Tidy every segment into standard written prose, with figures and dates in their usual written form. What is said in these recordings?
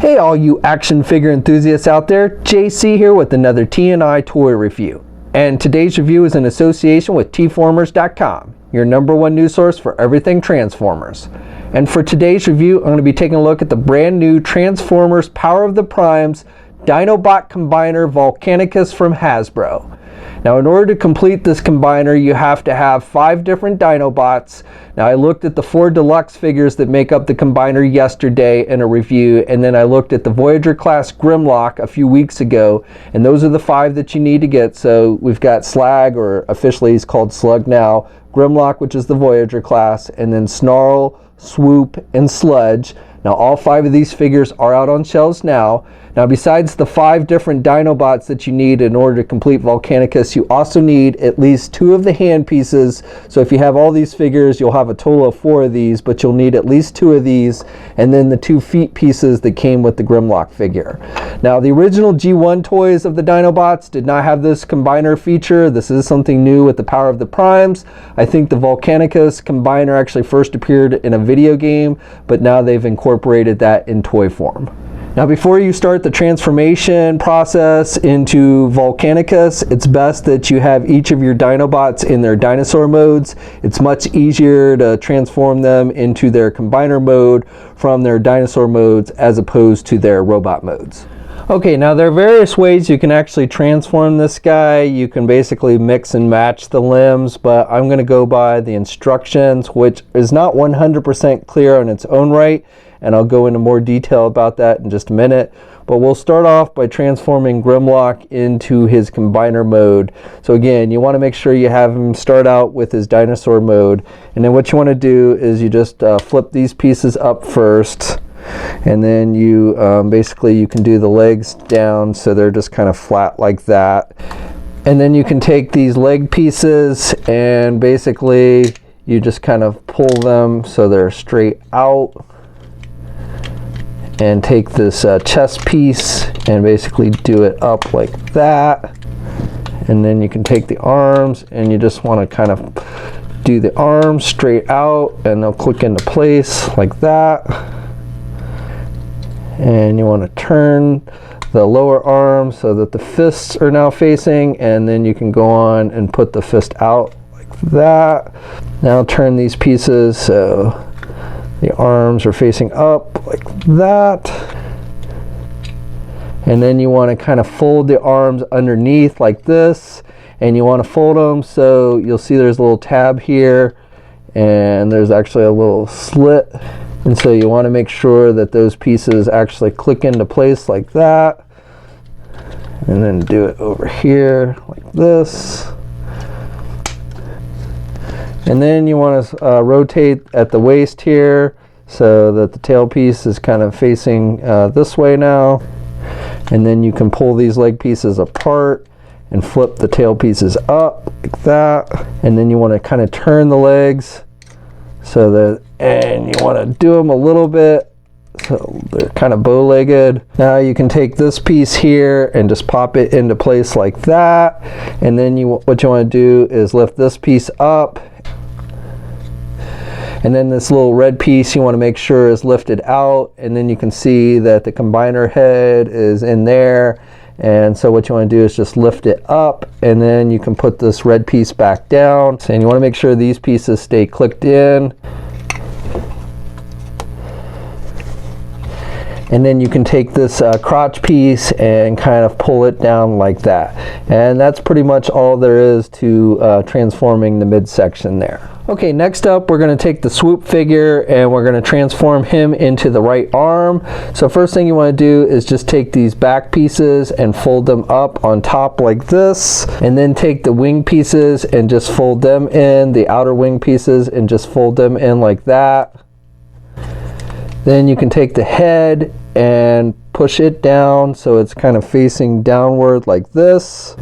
Hey all you action figure enthusiasts out there, JC here with another T&I toy review. And today's review is in association with tformers.com, your #1 news source for everything Transformers. And for today's review, I'm going to be taking a look at the brand new Transformers Power of the Primes Dinobot Combiner Volcanicus from Hasbro. Now in order to complete this combiner, you have to have 5 different Dinobots. Now I looked at the 4 deluxe figures that make up the combiner yesterday in a review, and then I looked at the Voyager class Grimlock a few weeks ago, and those are the 5 that you need to get. So we've got Slag, or officially he's called Slug now, Grimlock, which is the Voyager class, and then Snarl, Swoop, and Sludge. Now all 5 of these figures are out on shelves now. Now besides the 5 different Dinobots that you need in order to complete Volcanicus, you also need at least 2 of the hand pieces. So if you have all these figures, you'll have a total of 4 of these, but you'll need at least 2 of these, and then the 2 feet pieces that came with the Grimlock figure. Now the original G1 toys of the Dinobots did not have this combiner feature. This is something new with the Power of the Primes. I think the Volcanicus combiner actually first appeared in a video game, but now they've incorporated that in toy form. Now before you start the transformation process into Volcanicus, it's best that you have each of your Dinobots in their Dinosaur modes. It's much easier to transform them into their combiner mode from their Dinosaur modes as opposed to their robot modes. Okay, now there are various ways you can actually transform this guy. You can basically mix and match the limbs, but I'm going to go by the instructions, which is not 100% clear on its own right, and I'll go into more detail about that in just a minute. But we'll start off by transforming Grimlock into his combiner mode. So again, you want to make sure you have him start out with his Dinosaur mode, and then what you want to do is you just flip these pieces up first, and then you basically you can do the legs down so they're just kind of flat like that. And then you can take these leg pieces and basically you just kind of pull them so they're straight out, and take this chest piece and basically do it up like that. And then you can take the arms and you just want to kind of do the arms straight out, and they'll click into place like that. And you want to turn the lower arm so that the fists are now facing, and then you can go on and put the fist out like that. Now turn these pieces so the arms are facing up like that. And then you want to kind of fold the arms underneath like this, and you want to fold them so you'll see there's a little tab here, and there's actually a little slit. And so you want to make sure that those pieces actually click into place like that. And then do it over here like this. And then you want to rotate at the waist here so that the tail piece is kind of facing this way now. And then you can pull these leg pieces apart and flip the tail pieces up like that. And then you want to kind of turn the legs so that, and you want to do them a little bit so they're kind of bow-legged. Now you can take this piece here and just pop it into place like that. And then what you want to do is lift this piece up, and then this little red piece you want to make sure is lifted out, and then you can see that the combiner head is in there. And so what you want to do is just lift it up, and then you can put this red piece back down. And you want to make sure these pieces stay clicked in. And then you can take this crotch piece and kind of pull it down like that. And that's pretty much all there is to transforming the midsection there. Okay, next up we're going to take the Swoop figure and we're going to transform him into the right arm. So first thing you want to do is just take these back pieces and fold them up on top like this, and then take the wing pieces and just fold them in, the outer wing pieces, and just fold them in like that. Then you can take the head and push it down so it's kind of facing downward like this,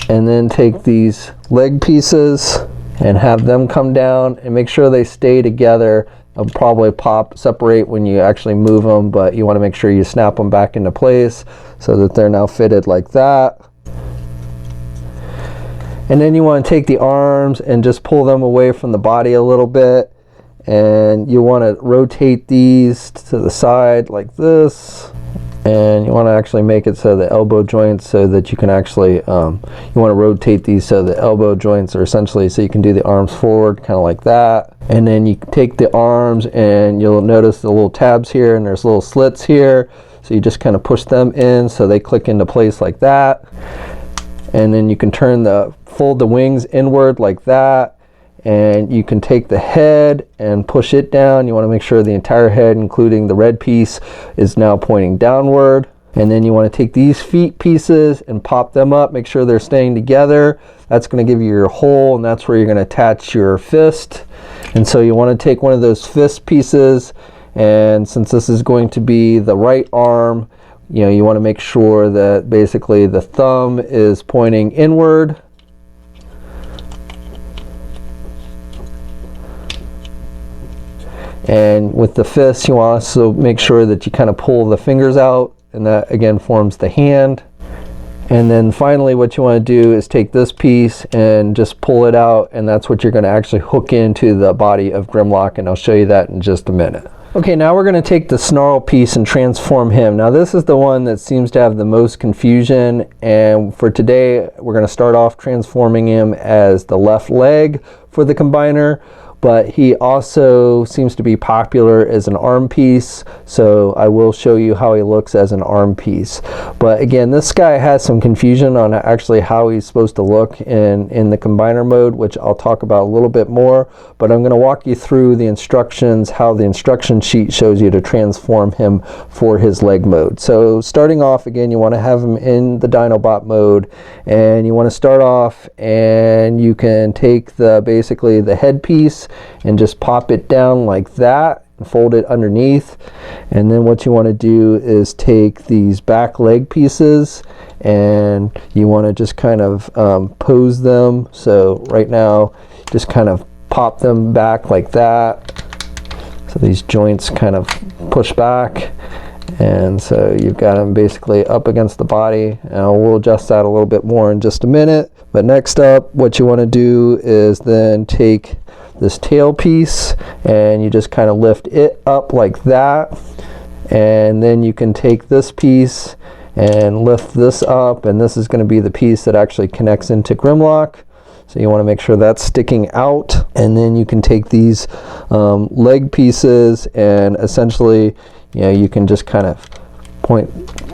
and then take these leg pieces and have them come down and make sure they stay together. They'll probably separate when you actually move them, but you want to make sure you snap them back into place so that they're now fitted like that. And then you want to take the arms and just pull them away from the body a little bit, and you want to rotate these to the side like this, and you want to actually make it so the elbow joints, so that you can actually you want to rotate these so the elbow joints are essentially so you can do the arms forward kind of like that. And then you take the arms and you'll notice the little tabs here, and there's little slits here, so you just kind of push them in so they click into place like that. And then you can fold the wings inward like that, and you can take the head and push it down. You want to make sure the entire head, including the red piece, is now pointing downward. And then you want to take these feet pieces and pop them up, make sure they're staying together. That's going to give you your hole, and that's where you're going to attach your fist. And so you want to take one of those fist pieces, and since this is going to be the right arm, you want to make sure that basically the thumb is pointing inward. And with the fist, you want to also make sure that you kind of pull the fingers out, and that again forms the hand. And then finally what you want to do is take this piece and just pull it out, and that's what you're going to actually hook into the body of Grimlock, and I'll show you that in just a minute. Okay, now we're going to take the snarl piece and transform him. Now this is the one that seems to have the most confusion, and for today we're going to start off transforming him as the left leg for the combiner, but he also seems to be popular as an arm piece, so I will show you how he looks as an arm piece. But again, this guy has some confusion on actually how he's supposed to look in the combiner mode, which I'll talk about a little bit more, but I'm going to walk you through the instructions, how the instruction sheet shows you to transform him for his leg mode. So starting off, again, you want to have him in the Dinobot mode, and you want to start off, and you can take basically the head piece and just pop it down like that and fold it underneath. And then what you want to do is take these back leg pieces, and you want to just kind of pose them. So right now just kind of pop them back like that, so these joints kind of push back, and so you've got them basically up against the body. And we'll adjust that a little bit more in just a minute. But next up, what you want to do is then take this tail piece, and you just kind of lift it up like that, and then you can take this piece and lift this up, and this is going to be the piece that actually connects into Grimlock. So you want to make sure that's sticking out, and then you can take these leg pieces, and essentially you can just kind of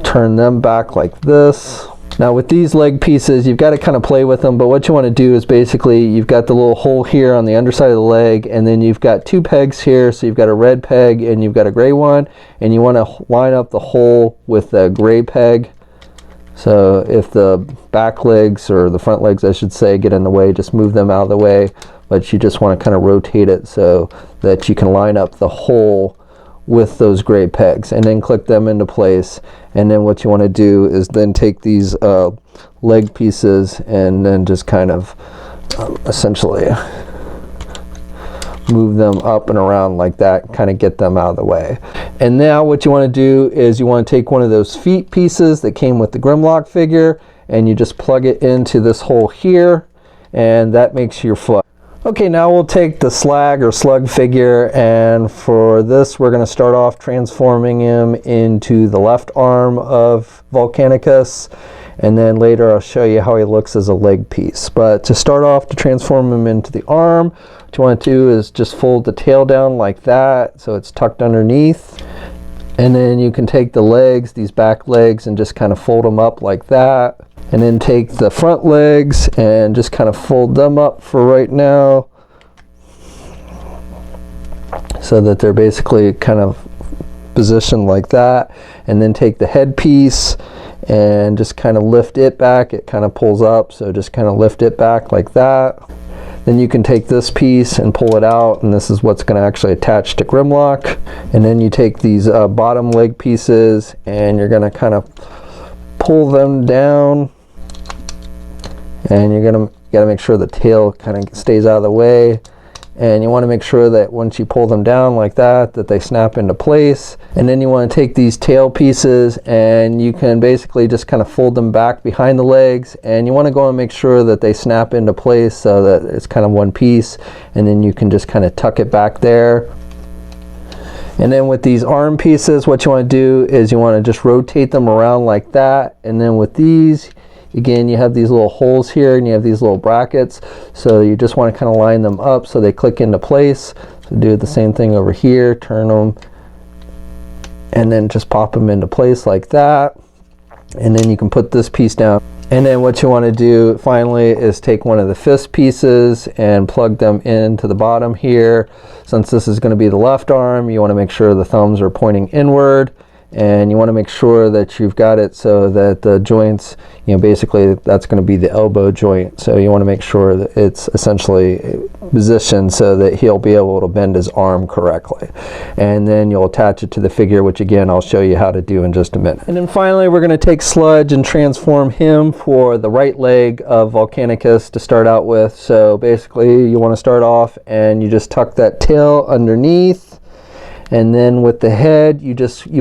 turn them back like this. Now with these leg pieces, you've got to kind of play with them, but what you want to do is basically you've got the little hole here on the underside of the leg, and then you've got two pegs here, so you've got a red peg and you've got a gray one, and you want to line up the hole with the gray peg. So if the back legs, or the front legs I should say, get in the way, just move them out of the way, but you just want to kind of rotate it so that you can line up the hole with those gray pegs, and then click them into place. And then what you want to do is then take these leg pieces and then just kind of essentially move them up and around like that, kind of get them out of the way. And now what you want to do is you want to take one of those feet pieces that came with the Grimlock figure, and you just plug it into this hole here, and that makes your foot. Okay, now we'll take the Slag or Slug figure, and for this we're going to start off transforming him into the left arm of Volcanicus, and then later I'll show you how he looks as a leg piece. But to start off, to transform him into the arm, what you want to do is just fold the tail down like that so it's tucked underneath, and then you can take the legs, these back legs, and just kind of fold them up like that. And then take the front legs and just kind of fold them up for right now, so that they're basically kind of positioned like that. And then take the head piece and just kind of lift it back. It kind of pulls up, so just kind of lift it back like that. Then you can take this piece and pull it out, and this is what's going to actually attach to Grimlock. And then you take these bottom leg pieces, and you're going to kind of pull them down, and you're gonna gotta make sure the tail kind of stays out of the way, and you want to make sure that once you pull them down like that, that they snap into place. And then you want to take these tail pieces and you can basically just kind of fold them back behind the legs, and you want to go and make sure that they snap into place so that it's kind of one piece, and then you can just kind of tuck it back there. And then with these arm pieces, what you want to do is you want to just rotate them around like that. And then with these, again, you have these little holes here and you have these little brackets. So you just want to kind of line them up so they click into place. So do the same thing over here, turn them, and then just pop them into place like that. And then you can put this piece down. And then what you want to do finally is take one of the fist pieces and plug them into the bottom here. Since this is going to be the left arm, you want to make sure the thumbs are pointing inward, and you want to make sure that you've got it so that the joints, you know, basically that's going to be the elbow joint. So you want to make sure that it's essentially positioned so that he'll be able to bend his arm correctly. And then you'll attach it to the figure, which again I'll show you how to do in just a minute. And then finally we're going to take Sludge and transform him for the right leg of Volcanicus to start out with. So basically you want to start off and you just tuck that tail underneath. And then with the head, you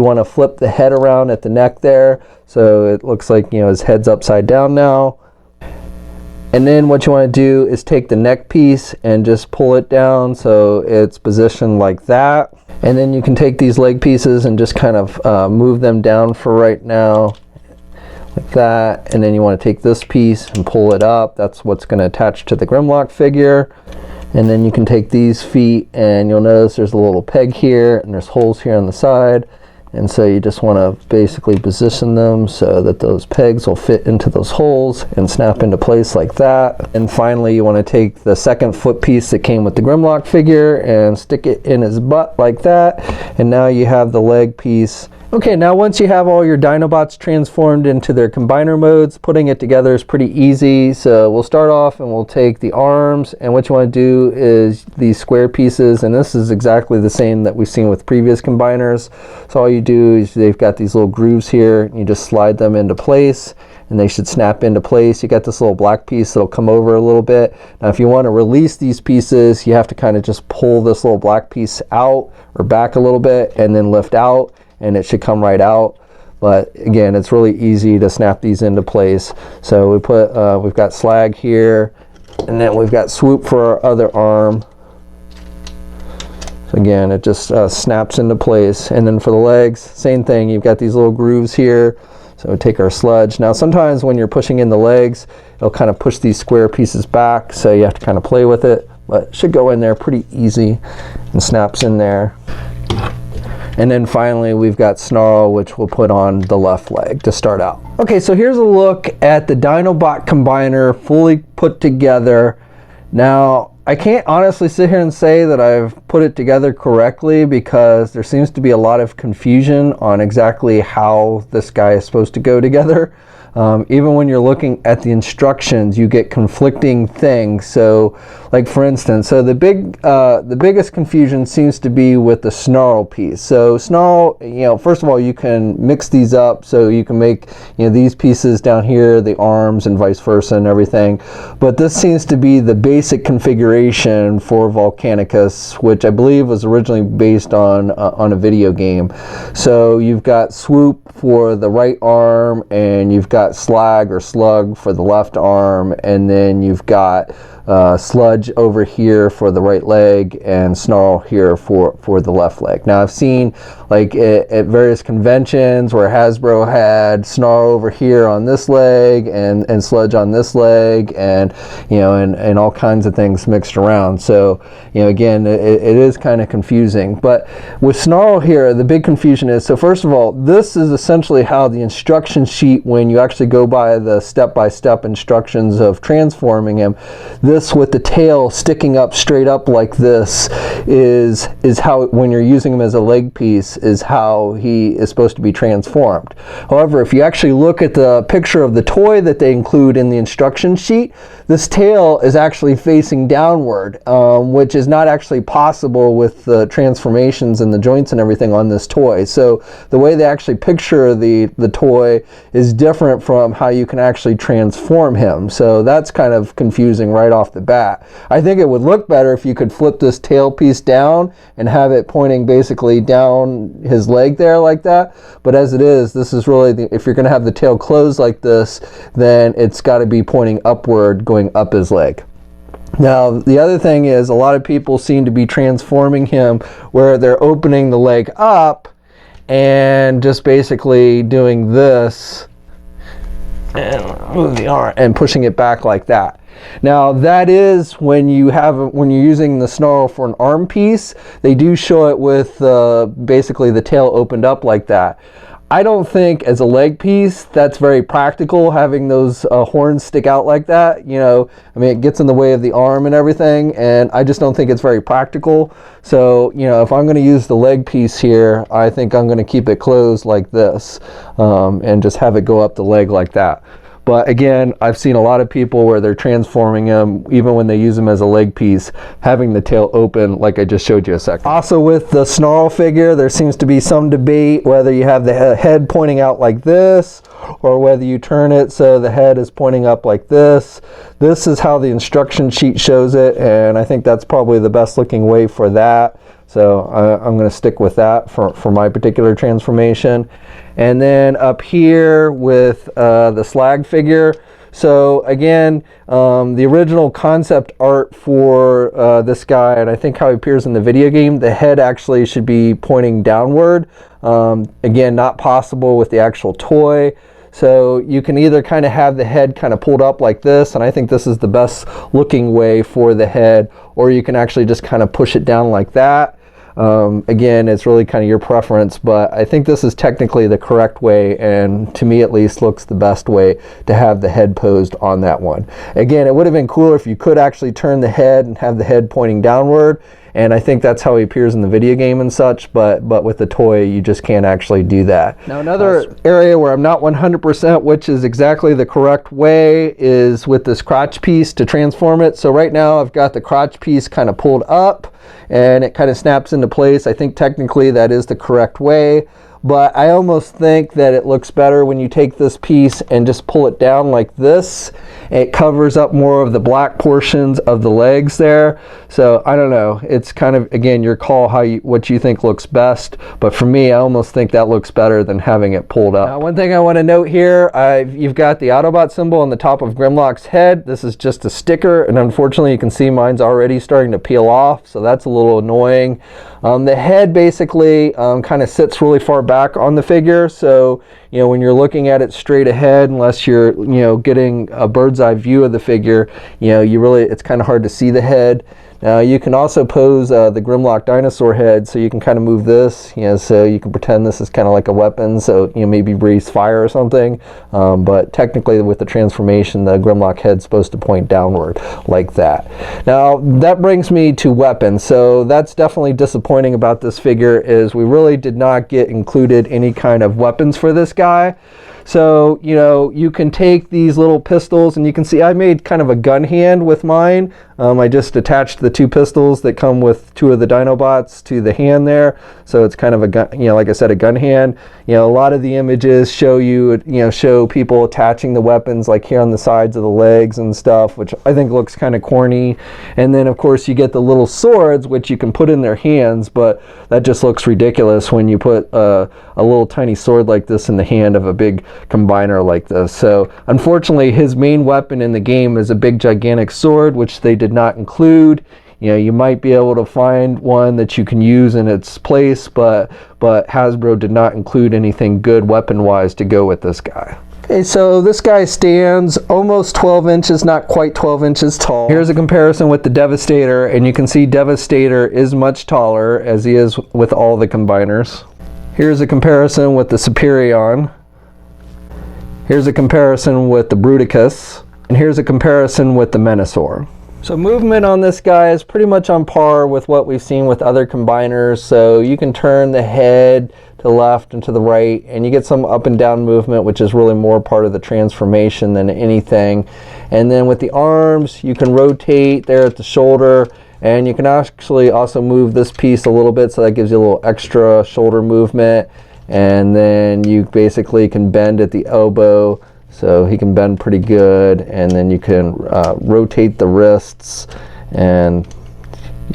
want to flip the head around at the neck there, so it looks like, you know, his head's upside down now. And then what you want to do is take the neck piece and just pull it down so it's positioned like that. And then you can take these leg pieces and just kind of move them down for right now, like that. And then you want to take this piece and pull it up. That's what's going to attach to the Grimlock figure. And then you can take these feet and you'll notice there's a little peg here and there's holes here on the side. And so you just want to basically position them so that those pegs will fit into those holes and snap into place like that. And finally you want to take the second foot piece that came with the Grimlock figure and stick it in his butt like that. And now you have the leg piece. Okay, now once you have all your Dinobots transformed into their combiner modes, putting it together is pretty easy. So we'll start off and we'll take the arms, and what you want to do is these square pieces, and this is exactly the same that we've seen with previous combiners. So all you do is they've got these little grooves here, and you just slide them into place and they should snap into place. You got this little black piece that'll come over a little bit. Now if you want to release these pieces, you have to kind of just pull this little black piece out or back a little bit and then lift out, and it should come right out. But again, it's really easy to snap these into place. So we put we've got Slag here, and then we've got Swoop for our other arm. So again, it just snaps into place. And then for the legs, same thing. You've got these little grooves here. So we take our Sludge. Now sometimes when you're pushing in the legs, it'll kind of push these square pieces back, so you have to kind of play with it, but it should go in there pretty easy and snaps in there. And then finally we've got Snarl, which we'll put on the left leg to start out. Okay, so here's a look at the Dinobot Combiner fully put together. Now, I can't honestly sit here and say that I've put it together correctly, because there seems to be a lot of confusion on exactly how this guy is supposed to go together. Even when you're looking at the instructions, you get conflicting things. So, like for instance, so the biggest confusion seems to be with the Snarl piece. So Snarl, you know, first of all, you can mix these up, so you can make, you know, these pieces down here, the arms, and vice versa and everything. But this seems to be the basic configuration for Volcanicus, which I believe was originally based on a video game. So you've got Swoop for the right arm, and you've got Slag or Slug for the left arm, and then you've got Sludge over here for the right leg, and Snarl here for the left leg. Now I've seen, like, at various conventions where Hasbro had Snarl over here on this leg and Sludge on this leg, and you know, and all kinds of things mixed around. So, you know, again, it is kind of confusing. But with Snarl here, the big confusion is, so first of all, this is essentially how the instruction sheet, when you actually go by the step-by-step instructions of transforming him, this with the tail sticking up straight up like this is how, when you're using him as a leg piece, is how he is supposed to be transformed. However, if you actually look at the picture of the toy that they include in the instruction sheet, this tail is actually facing downward, which is not actually possible with the transformations and the joints and everything on this toy. So the way they actually picture the toy is different from how you can actually transform him. So that's kind of confusing right off off the bat. I think it would look better if you could flip this tail piece down and have it pointing basically down his leg there like that. But as it is, this is really, if you're going to have the tail closed like this, then it's got to be pointing upward, going up his leg. Now, the other thing is, a lot of people seem to be transforming him where they're opening the leg up and just basically doing this and move the arm and pushing it back like that. Now, that is when you're using the snarl for an arm piece, they do show it with basically the tail opened up like that. I don't think as a leg piece that's very practical, having those horns stick out like that. You know, I mean, it gets in the way of the arm and everything, and I just don't think it's very practical. So, you know, if I'm going to use the leg piece here, I think I'm going to keep it closed like this and just have it go up the leg like that. But again, I've seen a lot of people where they're transforming him, even when they use him as a leg piece, having the tail open like I just showed you a second. Also with the snarl figure, there seems to be some debate whether you have the head pointing out like this or whether you turn it so the head is pointing up like this. This is how the instruction sheet shows it, and I think that's probably the best looking way for that. So I'm going to stick with that for my particular transformation. And then up here with the Slag figure. So again, the original concept art for this guy, and I think how he appears in the video game, the head actually should be pointing downward. Again, not possible with the actual toy. So you can either kind of have the head kind of pulled up like this, and I think this is the best looking way for the head, or you can actually just kind of push it down like that. Again, it's really kind of your preference, but I think this is technically the correct way, and to me at least looks the best way to have the head posed on that one. Again, it would have been cooler if you could actually turn the head and have the head pointing downward, and I think that's how he appears in the video game and such, but with the toy you just can't actually do that. Now, another area where I'm not 100% which is exactly the correct way is with this crotch piece to transform it. So right now I've got the crotch piece kind of pulled up and it kind of snaps into place. I think technically that is the correct way, but I almost think that it looks better when you take this piece and just pull it down like this. It covers up more of the black portions of the legs there. So I don't know, it's kind of, again, your call what you think looks best, but for me I almost think that looks better than having it pulled up. Now, one thing I want to note here, you've got the Autobot symbol on the top of Grimlock's head. This is just a sticker, and unfortunately you can see mine's already starting to peel off, so that's a little annoying. The head basically kind of sits really far back on the figure, so you know, when you're looking at it straight ahead, unless you're, you know, getting a bird's eye view of the figure, you know, it's kind of hard to see the head. Now you can also pose the Grimlock dinosaur head, so you can kind of move this, you know, so you can pretend this is kind of like a weapon, so you know, maybe breathe fire or something. But technically with the transformation, the Grimlock head's supposed to point downward like that. Now that brings me to weapons. So that's definitely disappointing about this figure, is we really did not get included any kind of weapons for this guy. So, you know, you can take these little pistols, and you can see I made kind of a gun hand with mine. I just attached the two pistols that come with two of the Dinobots to the hand there. So it's kind of a gun, you know, like I said, a gun hand. You know, a lot of the images show show people attaching the weapons like here on the sides of the legs and stuff, which I think looks kind of corny. And then of course you get the little swords, which you can put in their hands, but that just looks ridiculous when you put a little tiny sword like this in the hand of a big combiner like this. So unfortunately his main weapon in the game is a big gigantic sword, which they did not include. You know, you might be able to find one that you can use in its place, but Hasbro did not include anything good weapon-wise to go with this guy. Okay, so this guy stands almost 12 inches, not quite 12 inches tall. Here's a comparison with the Devastator, and you can see Devastator is much taller, as he is with all the combiners. Here's a comparison with the Superion. Here's a comparison with the Bruticus. And here's a comparison with the Menasor. So movement on this guy is pretty much on par with what we've seen with other combiners. So you can turn the head to the left and to the right, and you get some up and down movement, which is really more part of the transformation than anything. And then with the arms, you can rotate there at the shoulder, and you can actually also move this piece a little bit, so that gives you a little extra shoulder movement. And then you basically can bend at the elbow so he can bend pretty good, and then you can rotate the wrists, and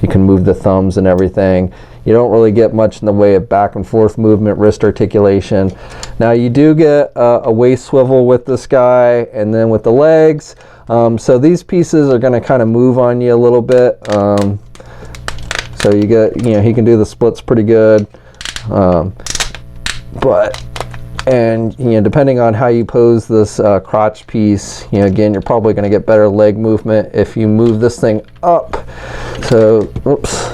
you can move the thumbs and everything. You don't really get much in the way of back and forth movement, wrist articulation. Now you do get a waist swivel with this guy, and then with the legs. So these pieces are going to kind of move on you a little bit. So you get, he can do the splits pretty good. And depending on how you pose this crotch piece, again, you're probably going to get better leg movement if you move this thing up. So, oops.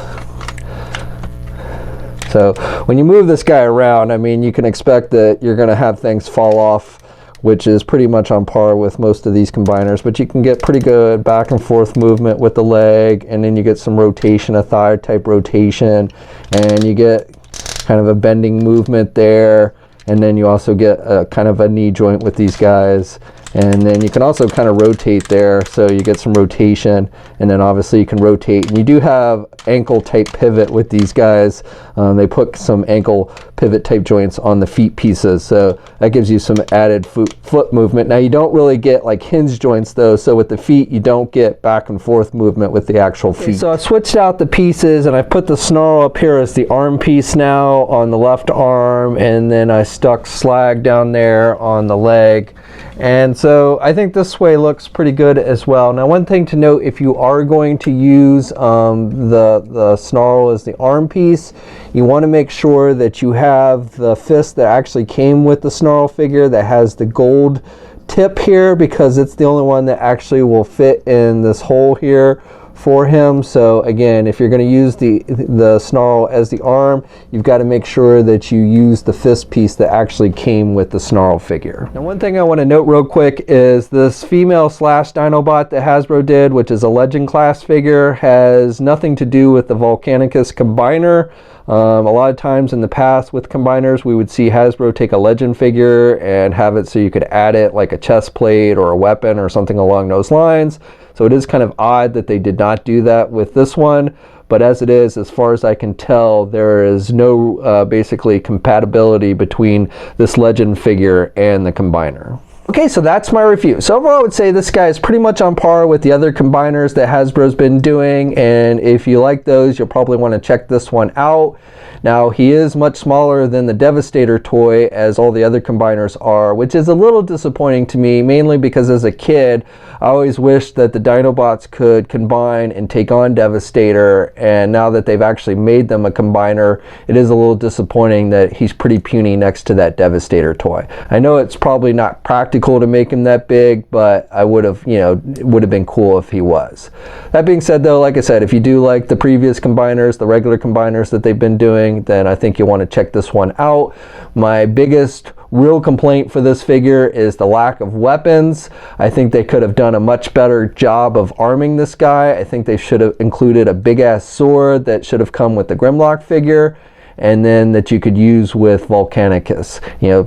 So when you move this guy around, I mean, you can expect that you're going to have things fall off, which is pretty much on par with most of these combiners, but you can get pretty good back and forth movement with the leg, and then you get some rotation, a thigh type rotation, and you get kind of a bending movement there, and then you also get a kind of a knee joint with these guys. And then you can also kind of rotate there, so you get some rotation, and then obviously you can rotate. And you do have ankle type pivot with these guys. They put some ankle pivot type joints on the feet pieces, so that gives you some added foot movement. Now you don't really get like hinge joints though, so with the feet you don't get back and forth movement with the actual feet. So I switched out the pieces, and I put the snarl up here as the arm piece now on the left arm, and then I stuck Slag down there on the leg. And so I think this way looks pretty good as well. Now, one thing to note, if you are going to use the snarl as the arm piece, you want to make sure that you have the fist that actually came with the snarl figure that has the gold tip here, because it's the only one that actually will fit in this hole here for him. So again, if you're going to use the snarl as the arm, you've got to make sure that you use the fist piece that actually came with the snarl figure. Now, one thing I want to note real quick is this female Slash Dinobot that Hasbro did, which is a Legend class figure, has nothing to do with the Volcanicus combiner. A lot of times in the past with combiners, we would see Hasbro take a Legend figure and have it so you could add it like a chest plate or a weapon or something along those lines. So it is kind of odd that they did not do that with this one, but as it is, as far as I can tell, there is no basically compatibility between this Legend figure and the combiner. Okay, so that's my review. So overall, I would say this guy is pretty much on par with the other combiners that Hasbro's been doing, and if you like those, you'll probably want to check this one out. Now, he is much smaller than the Devastator toy, as all the other combiners are, which is a little disappointing to me, mainly because as a kid, I always wished that the Dinobots could combine and take on Devastator, and now that they've actually made them a combiner, it is a little disappointing that he's pretty puny next to that Devastator toy. I know it's probably not practical to make him that big, but I would have, it would have been cool if he was. That being said though, like I said, if you do like the previous combiners, the regular combiners that they've been doing, then I think you'll want to check this one out. My biggest real complaint for this figure is the lack of weapons. I think they could have done a much better job of arming this guy. I think they should have included a big ass sword that should have come with the Grimlock figure, and then that you could use with Volcanicus,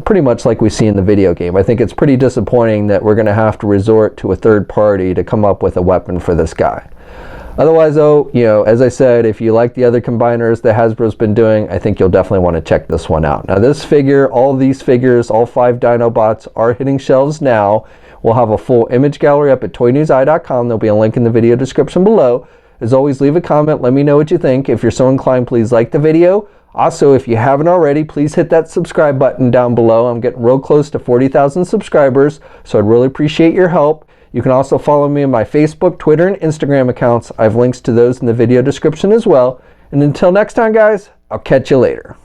pretty much like we see in the video game. I think it's pretty disappointing that we're going to have to resort to a third party to come up with a weapon for this guy. Otherwise though, as I said, if you like the other combiners that Hasbro's been doing, I think you'll definitely want to check this one out. Now this figure, all these figures, all 5 Dinobots are hitting shelves now. We'll have a full image gallery up at toynewseye.com. There'll be a link in the video description below. As always, leave a comment, let me know what you think. If you're so inclined, please like the video. Also, if you haven't already, please hit that subscribe button down below. I'm getting real close to 40,000 subscribers, so I'd really appreciate your help. You can also follow me on my Facebook, Twitter, and Instagram accounts. I have links to those in the video description as well. And until next time, guys, I'll catch you later.